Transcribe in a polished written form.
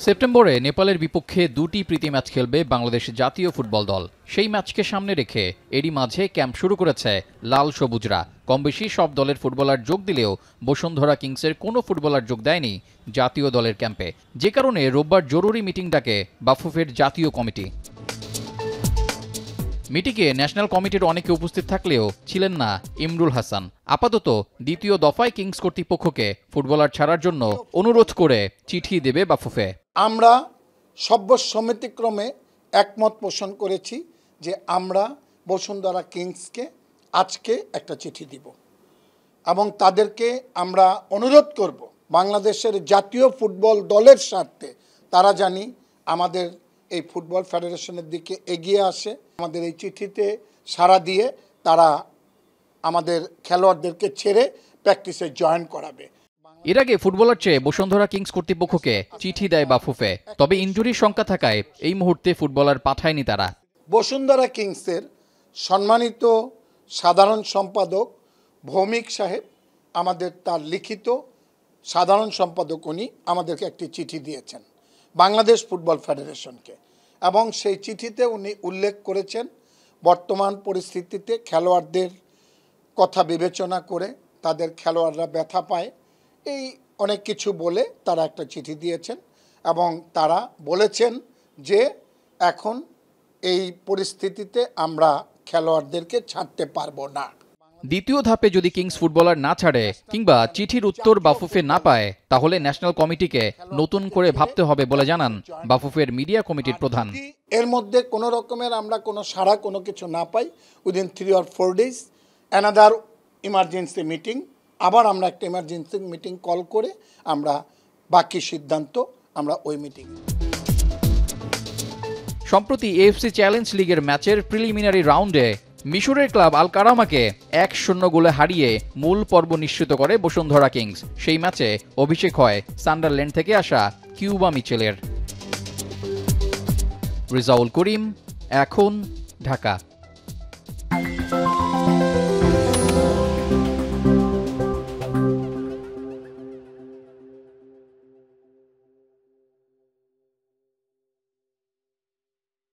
সেপ্টেম্বরে নেপালের বিপক্ষে দুটি প্রীতি ম্যাচ খেলবে বাংলাদেশ জাতীয় ফুটবল দল। সেই ম্যাচকে সামনে রেখে এরই মাঝে ক্যাম্প শুরু করেছে লাল সবুজরা। কমবেশি সব দলের ফুটবলার যোগ দিলেও বসুন্ধরা কিংসের কোনো ফুটবলার যোগ দেয়নি জাতীয় দলের ক্যাম্পে, যে কারণে রোববার জরুরি মিটিং ডাকে বাফুফের জাতীয় কমিটি। মিটিংয়ে ন্যাশনাল কমিটির অনেকে উপস্থিত থাকলেও ছিলেন না ইমরুল হাসান। আপাতত দ্বিতীয় দফায় কিংস কর্তৃপক্ষকে ফুটবলার ছাড়ার জন্য অনুরোধ করে চিঠি দেবে বাফুফে। আমরা সর্বসম্মতিক্রমে একমত পোষণ করেছি যে আমরা বসুন্ধরা কিংসকে আজকে একটা চিঠি দিব এবং তাদেরকে আমরা অনুরোধ করব বাংলাদেশের জাতীয় ফুটবল দলের স্বার্থে তারা জানি আমাদের এই ফুটবল ফেডারেশনের দিকে এগিয়ে আসে। আমাদের এই চিঠিতে সাড়া দিয়ে তারা আমাদের খেলোয়াড়দেরকে ছেড়ে প্র্যাকটিসে জয়েন করাবে। এর আগে ফুটবলার চেয়ে বসুন্ধরা কিংস কর্তৃপক্ষকে চিঠি দেয় বাফুফে, তবে ইনজুরির শঙ্কা থাকায় এই মুহূর্তে ফুটবলার পাঠায়নি তারা। বসুন্ধরা কিংসের সম্মানিত সাধারণ সম্পাদক ভৌমিক সাহেব আমাদের তার লিখিত সাধারণ সম্পাদক উনি আমাদেরকে একটি চিঠি দিয়েছেন বাংলাদেশ ফুটবল ফেডারেশনকে, এবং সেই চিঠিতে উনি উল্লেখ করেছেন বর্তমান পরিস্থিতিতে খেলোয়াড়দের কথা বিবেচনা করে তাদের খেলোয়াড়রা ব্যথা পায়, এই অনেক কিছু বলে তারা একটা চিঠি দিয়েছেন এবং তারা বলেছেন যে এখন এই পরিস্থিতিতে আমরা খেলোয়াড়দেরকে ছাড়তে পারবো না। দ্বিতীয় ধাপে যদি কিংস ফুটবলার না ছাড়ে কিংবা চিঠির উত্তর বাফুফে না পায়, তাহলে ন্যাশনাল কমিটিকে নতুন করে ভাবতে হবে বলে জানান বাফুফের মিডিয়া কমিটির প্রধান। এর মধ্যে কোনো রকমের আমরা কোনো সাড়া কোনো কিছু না পাই, within 3 or 4 days another emergency meeting, আবার আমরা একটা ইমার্জেন্সি মিটিং কল করে আমরা বাকি সিদ্ধান্ত আমরা ওই মিটিং। সম্প্রতি এএফসি চ্যালেঞ্জ লিগের ম্যাচের প্রিলিমিনারি রাউন্ডে মিশরের ক্লাব আল কারামাকে 1-0 গোলে হারিয়ে মূল পর্ব নিশ্চিত করে বসুন্ধরা কিংস। সেই ম্যাচে অভিষেক হয় সান্ডারল্যান্ড থেকে আসা কিউবা মিচেলের। রিজাউল করিম, এখন, ঢাকা।